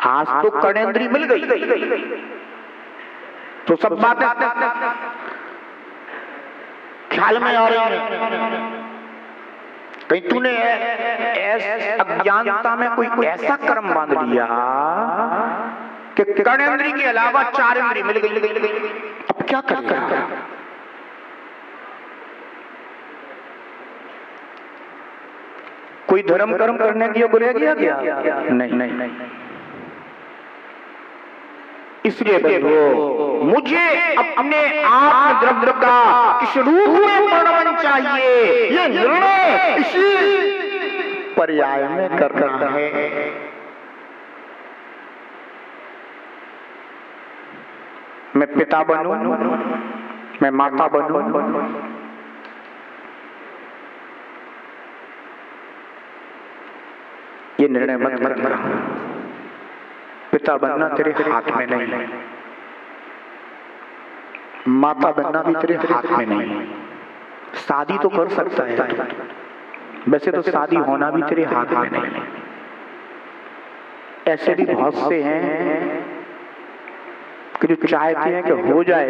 आज तो कर्णेंद्री मिल गई तो सब बातें ख्याल में आ रही है। कहीं तूने अज्ञानता में कोई ऐसा कर्म बांध लिया कि कर्णेंद्री के अलावा 4 इंद्री मिल गई, अब क्या करेगा? कोई धर्म कर्म करने की योग्य रह गया? नहीं। इसलिए बंधुओं, मुझे अपने आप द्रव्य का किस रूप में वर्णन चाहिए, ये निर्णय इसी पर्याय में करना है। मैं पिता बनूं, मैं माता बनूं, ये निर्णय मत करना। पिता बनना तेरे हाथ में नहीं, माता बनना भी तेरे हाथ में नहीं। शादी तो कर सकता है, वैसे तो शादी होना भी तेरे हाथ में नहीं। ऐसे भी बहुत से हैं कि जो चाहते हैं कि हो जाए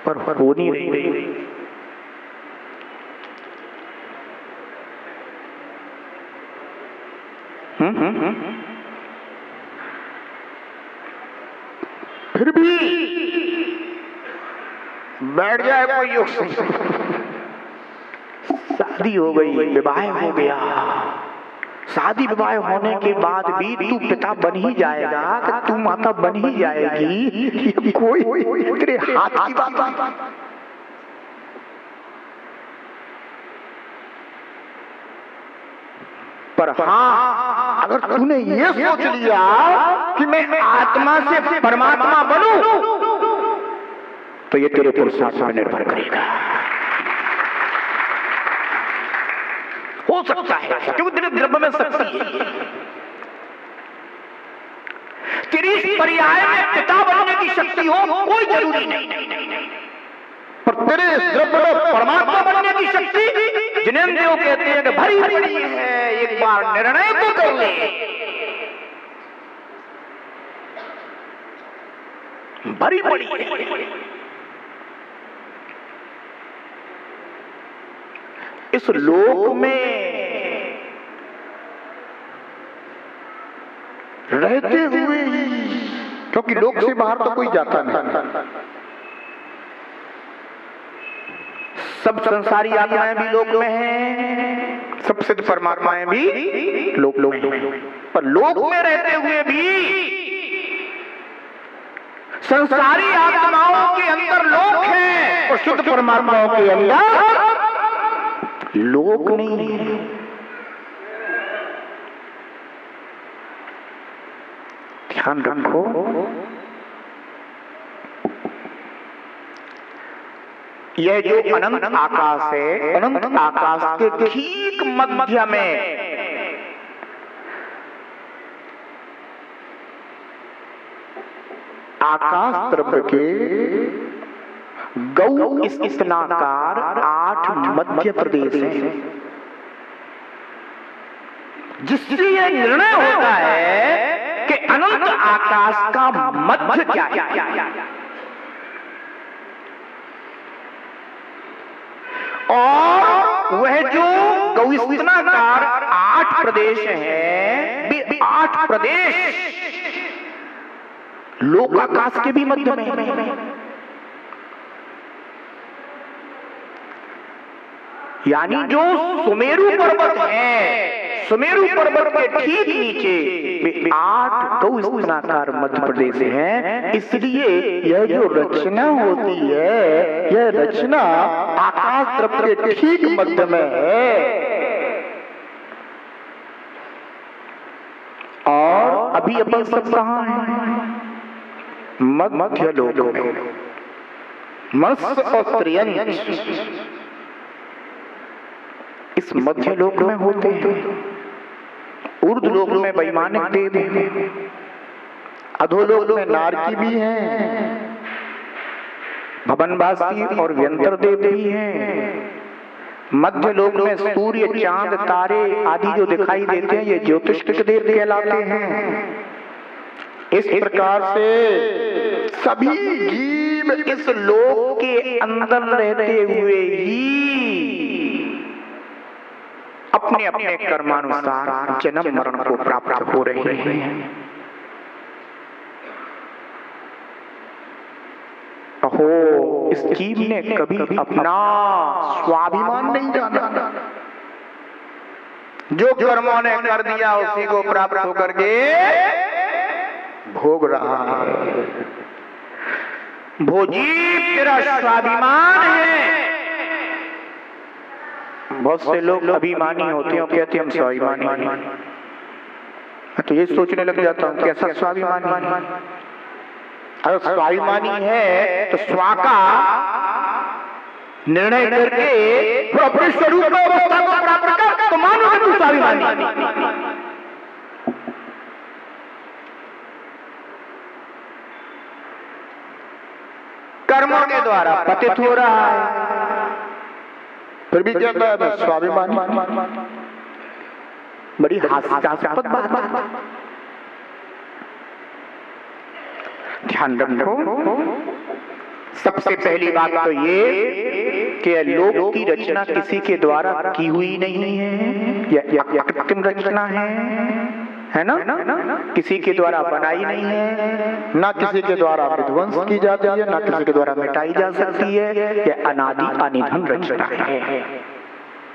पर हो नहीं रही। फिर भी बैठ जाए कोई योग से, शादी हो गई, विवाह हो गया, शादी विवाह होने के बाद भी तू पिता बन ही जाएगा कि तू माता बन ही जाएगी, ये कोई तेरे हाथ की बात। पर हाँ, अगर तूने ये सोच लिया कि मैं आत्मा से परमात्मा बनूं, तो ये तेरे पुरुषार्थ पर निर्भर करेगा। हो सकता है क्योंकि तेरे द्रव्य में शक्ति है। तेरी इस पर्याय में पिता बनने की शक्ति हो कोई जरूरी नहीं, पर तेरे इस द्रव्य में परमात्मा बनने की शक्ति जिनेंद्रियों कहते हैं कि भरी पड़ी है। एक बार निर्णय तो कर ले, भरी पड़ी है। इस लोक में रहते हुए ही, क्योंकि लोक से बाहर तो कोई जाता नहीं, सब संसारी आत्माएं भी लोक में हैं, सब सिद्ध परमात्माएं भी लोक में हैं। पर लोक में रहते हुए भी संसारी आत्माओं के अंदर लोक है और शुद्ध परमात्माओं के अंदर लोक नहीं है। ध्यान रखो, यह जो अनंत आकाश है, अनंत आकाश के ठीक मध्य में आकाश द्रव्य के गौ स्तनाकार 8 मध्य प्रदेश हैं, जिससे यह निर्णय होता है कि अनंत आकाश का मध्य क्या है। और वह जो गौस्तनाकार 8 प्रदेश हैं, वे 8 प्रदेश लोकाकाश के भी मध्य में, यानी जो सुमेरु पर्वत है, सुमेरु पर्वत के ठीक नीचे वे 8 गौस्तनाकार मध्य प्रदेश हैं। इसलिए यह जो रचना होती है, यह रचना आकाश द्रव्य के ठीक मध्य में है। और अभी अपन सब कहाँ हैं? मध्य लोक में। मत्स्य और त्रियंच इस मध्य लोक में होते हैं। ऊर्ध्व लोक में वैमानिक देव हैं, अधोलोक में नारकी भी हैं, भवनवासी और व्यंतर देव भी हैं, मध्य लोक में सूर्य, चांद, तारे आदि जो दिखाई देते हैं ये ज्योतिष के देव कहलाते हैं। इस प्रकार से सभी जीव इस लोक के अंदर रहते हुए ही अपने अपने कर्मानुसार जन्म मरण को प्राप्त हो रहे हैं। अहो, इस जीव ने कभी अपना स्वाभिमान नहीं जाना। जो कर्मों ने कर दिया उसी को प्राप्त होकर के भोग रहा है। वो जीव तेरा स्वाभिमान है। बहुत से लोग अभिमानी होते हैं और कहते हैं हम स्वाभिमानी। तो ये सोचने लग जाता हूं कैसा स्वाभिमानी। अगर स्वाभिमानी है तो स्वा का निर्णय करके अपने स्वरूप अवस्था को प्राप्त कर तो मानो कि तू स्वाभिमानी। कर्मों के द्वारा पतित हो रहा है, फिर भी कहता है मैं स्वाभिमानी। बड़ी हास्यास्पद बात है। ध्यान रखो, सबसे पहली बात तो ये कि लोक की रचना किसी के द्वारा की हुई नहीं है, यह कृत्रिम रचना है ना? किसी के द्वारा बनाई नहीं है, ना किसी के द्वारा विध्वंस की जाती है, ना किसी के द्वारा मिटाई जा सकती है। यह अनादि अनिधन रचना है।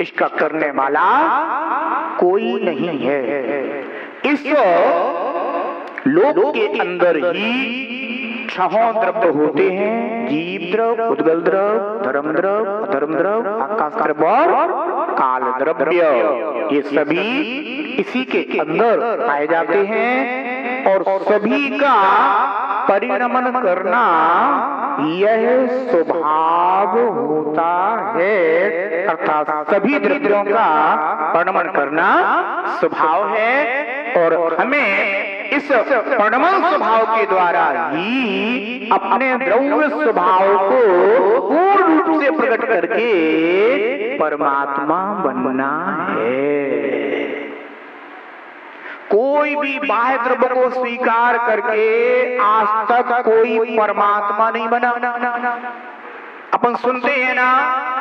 इसका करने वाला कोई नहीं है। इस लोक के अंदर ही छहों द्रव्य होते हैं, जीव द्रव्य, उद्गल द्रव्य, धर्म द्रव्य, अधर्म द्रव्य, आकाश द्रव्य और काल द्रव्य। ये सभी इसी के अंदर पाए जाते हैं और सभी का परिणमन करना यह स्वभाव होता है। अर्थात सभी द्रव्यों का परिणमन करना स्वभाव है और हमें इस परिणमन स्वभाव के द्वारा ही अपने द्रव्य स्वभाव को पूर्ण रूप से प्रकट करके परमात्मा बनना है। कोई भी बाह्य द्रव्य को स्वीकार करके आज तक कोई परमात्मा नहीं बना। अपन सुनते हैं ना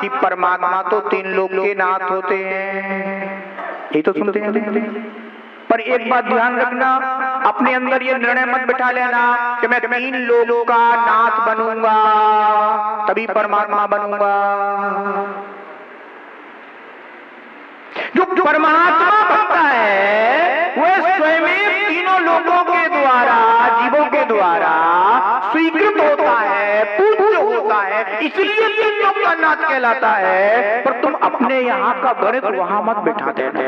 कि परमात्मा तो तीन लोक के नाथ होते हैं, ये तो सुनते हैं। पर एक बात ध्यान रखना, अपने अंदर ये निर्णय मत बिठा लेना कि मैं तीन लोगों का नाथ बनूंगा तभी परमात्मा बनूंगा। जो परमात्मा बनता है वह स्वयं तीनों लोगों के द्वारा, जीवों के द्वारा स्वीकृत होता है, पूज्य होता है, इसलिए तीन लोग का नाथ कहलाता है। पर तुम अपने यहाँ का गणित वहां मत बिठा देना,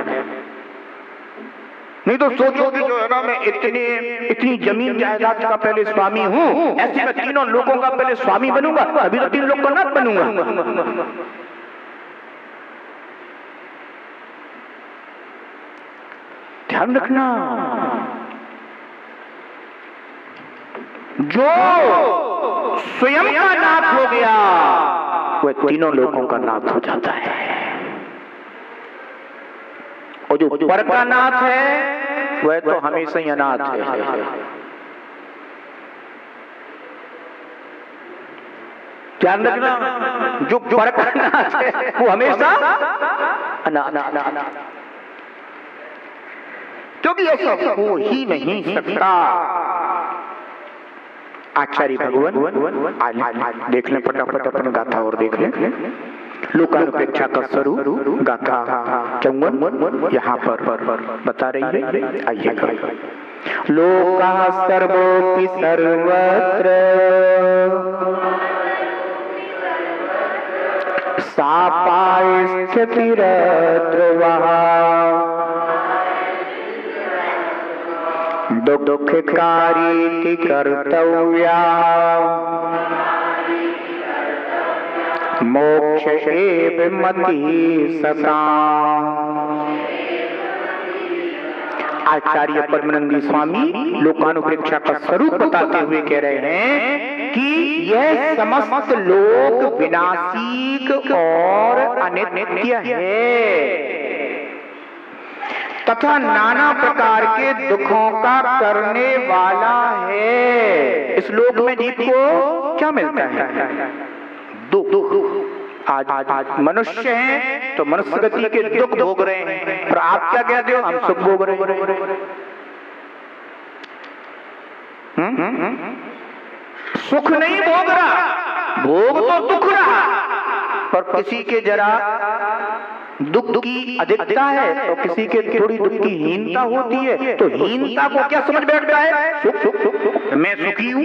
नहीं तो सोचोगे जो है ना मैं इतनी जमीन जायदाद का पहले स्वामी हूँ, ऐसे मैं तीनों लोगों का पहले स्वामी बनूंगा, अभी तो तीन लोग का नाथ बनूंगा। ध्यान रखना, जो स्वयं का नाथ हो गया वह तीनों लोगों का नाथ हो जाता है। और जो पर का नाथ है वह तो हमेशा ही अनाथ है। ध्यान रखना, जो पर का नाथ है वो हमेशा अनाथ, क्योंकि ऐसा हो ही नहीं सकता। आचार्य भगवान आज देख लें, फटाफट अपन गाथा और देख लें। लोकानुपेक्षा का स्वरूप गाथा 54 यहाँ पर बता रही है। आइए, लोका सर्वोपि सर्वत्र सापाय स्थितिरत्र वः दुःखकारी कर्तव्या मोक्ष एव मति सका आचार्य परमानंदी स्वामी लोकानुप्रेक्षा का स्वरूप बताते हुए कह रहे हैं कि यह समस्त लोक विनाशिक और अनित्य है तथा नाना प्रकार के दुखों का करने वाला है। इस लोक में जीव को क्या मिलता है? दुख। आज मनुष्य हैं तो मनुष्य गति के दुख भोग रहे हैं, और आप क्या कहते हो? हम सुख भोग रहे हैं। सुख नहीं भोग रहा, भोग तो दुख रहा। पर किसी के जरा दुख की अधिकता है तो किसी के थोड़ी दुख की हीनता होती है, तो हीनता को क्या समझ बैठता है? सुख सुख सुख, मैं सुखी हूं।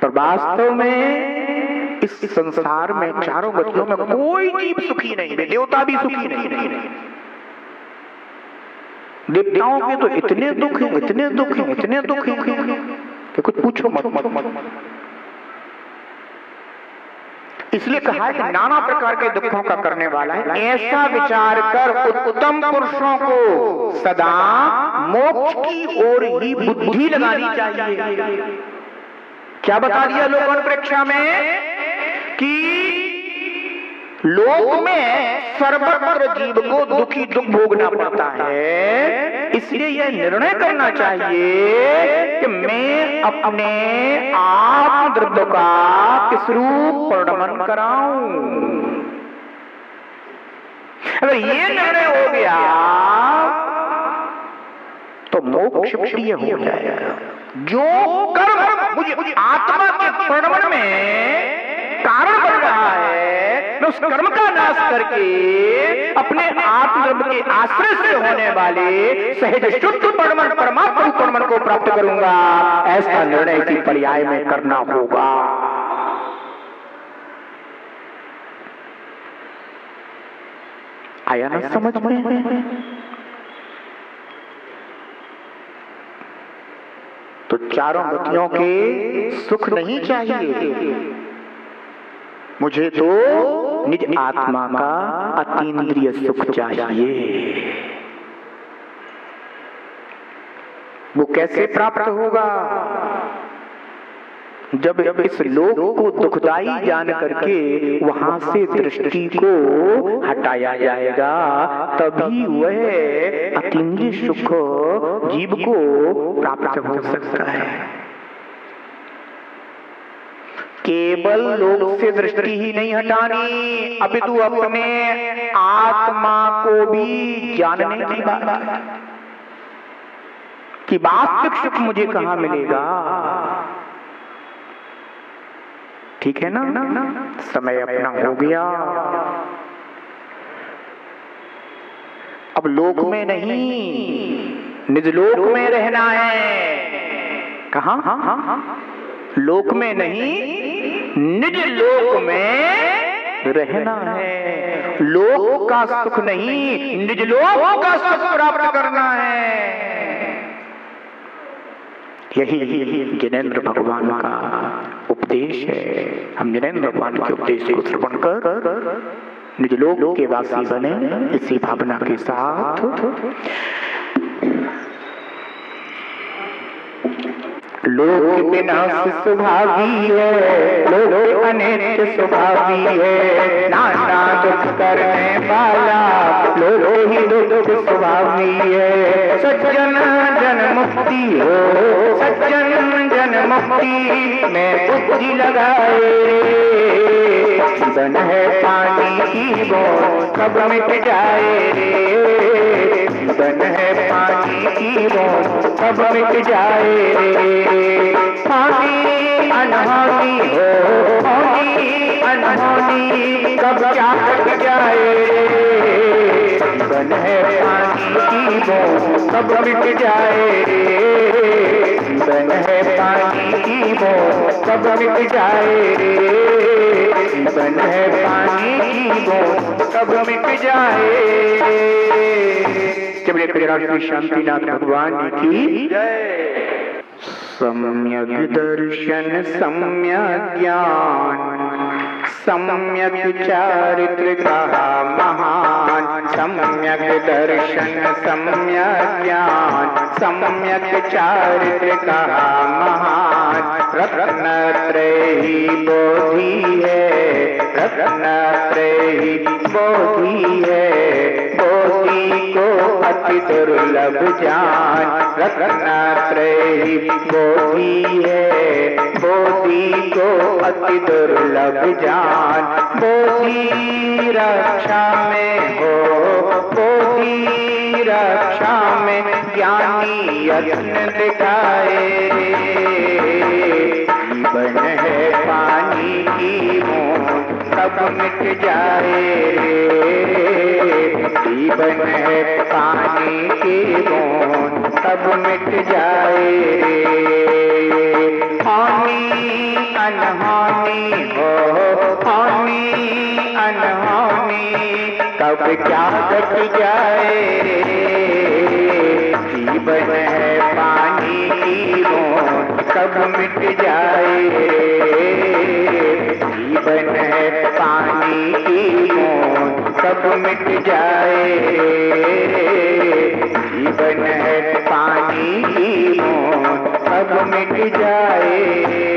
पर वास्तव में इस संसार में चारों गतियों में कोई जीव सुखी नहीं है, देवता भी सुखी नहीं। देवताओं के तो इतने दुख हैं, इतने दुख हैं, इतने दुख हैं कि कुछ पूछो मत। इसलिए कहा है कि नाना प्रकार के दुखों का करने वाला है। ऐसा विचार कर उत्तम पुरुषों को सदा मोक्ष की ओर ही बुद्धि लगानी चाहिए। क्या बता दिया लोकानुप्रेक्षा में कि लोक में सर्वत्र जीव को दुखी दुख भोगना पड़ता है। इसलिए यह निर्णय करना चाहिए कि मैं अपने आत्मद्रव्य का किस रूप परिणमन कराऊं। अगर ये निर्णय हो गया तो मोक्ष प्रिय हो जाएगा। जो कर्म मुझे आत्मा के परिणमन में कारण बन रहा है, मैं उस कर्म का नाश करके अपने आत्मद्रव्य के आश्रय से होने वाले सहज शुद्ध परिणमन परमात्मा रूप परिणमन को प्राप्त करूंगा। ऐसा निर्णय इसी पर्याय में करना होगा। आया ना समझ में? तो चारों गतियों के सुख नहीं चाहिए, मुझे तो निज आत्मा का अतीन्द्रिय सुख चाहिए। वो कैसे प्राप्त होगा? जब इस लोक को दुखदाई जान करके वहां से दृष्टि को हटाया जाएगा, तभी वह अतीन्द्रिय सुख जीव को प्राप्त हो सकता है। केवल लोक से दृष्टि ही नहीं हटानी, अपितु अपने आत्मा को भी जानने की बात कि वास्तविक सुख मुझे कहां मिलेगा। ठीक है ना? समय अपना हो गया। अब लोक में नहीं, निज लोक में रहना है। कहां? लोक में नहीं, निज लोक में रहना है। लोक का सुख नहीं, निज लोक का सुख प्राप्त करना है। यही जिनेंद्र भगवान का उपदेश है। हम जिनेंद्र भगवान के उपदेश को श्रवण कर निज लोक के वासी बने, इसी भावना के साथ लोक विनाश स्वभावी है, लोक अनित्य स्वभावी है। नाना दुख करने वाला लोक ही दुख स्वभावी है। सज्जन जन मुक्ति हो, सज्जन जन मुक्ति में बुद्धि लगाए। जीवन है पानी की बूंद कब मिट जाए रे। जीवन है पानी की बूंद कब मिट जाए रे। पानी अनहोनी हो, होनी अनहोनी कब क्या कट जाए रे। जीवन है पानी की बूंद कब मिट जाए रे। जीवन है पानी की बूंद कब मिट जाए रे। जीवन है पानी की बूंद कब मिट जाए। श्री शांतिनाथ भगवान की जय। सम्यक दर्शन, सम्यक ज्ञान, सम्यक चारित्र कहा महान। सम्यक दर्शन सम्यक ज्ञान सम्यक चारित्र कहा महान। रत्नत्रयी बोधि है, रत्नत्रयी बोधि है, बोधि को अति दुर्लभ जान। रत्नत्रयी बोधि है, बोधि को अति दुर्लभ जान। बोधि रक्षा में हो, बोधि रक्षा में ज्ञानी यत्न दिखाए। जीवन है पानी की बूंद कब मिट जाए रे। जीवन है पानी की बूंद कब मिट जाए रे। हानि अनहानि हो, हानि अनहानि कब क्या घट जाए रे। जीवन है पानी की बूंद कब मिट जाए रे। जीवन है पानी की बूंद कब मिट जाए रे। जीवन है पानी की बूंद कब मिट जाए रे।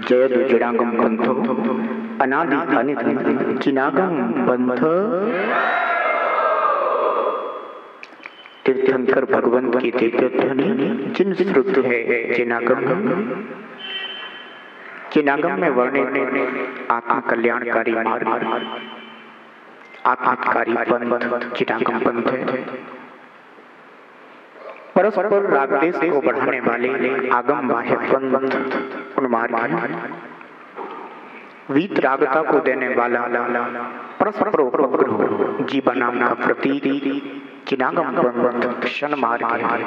जयतु चिरागम बंधो अनादि अनित चिनागम बंध। तीर्थंकर भगवंत की दिव्य ध्वनि जिन श्रुत है चिनागम। चिनागम में वर्णित आत्म कल्याणकारी मार्ग, आत्मकारी पंथ चिनागम पंथ है। परस्पर रागदेश को बढ़ाने वाले आगम बाह्य पंथ उन मार्ग। वीत रागता को देने वाला परस्पर उपग्रह जीवन नाम का प्रतीक चिनागम पंथ शन मार्ग है।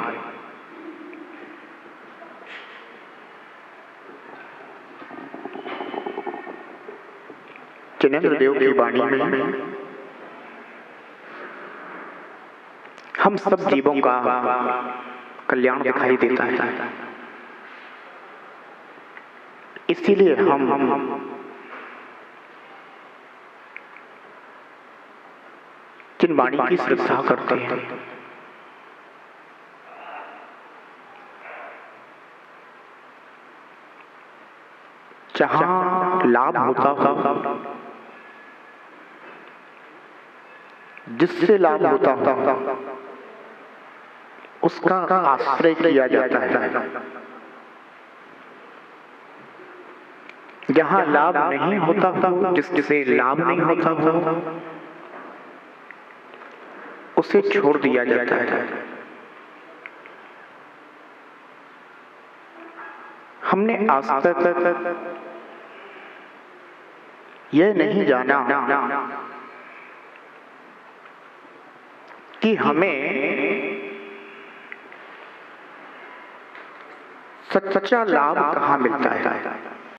जिनेंद्र देव की वाणी में हम सब जीवों का कल्याण दिखाई देता है। इसीलिए हम जिन वाणी की श्रद्धा करते हैं, जहां लाभ होता हो, जिससे लाभ होता हो, उसका आश्रय किया जाता है। जहां लाभ नहीं होता हो, जिससे लाभ नहीं होता हो, उसे छोड़ दिया जाता है। हमने आज तक यह नहीं जाना कि हमें सच्चा लाभ कहाँ मिलता है।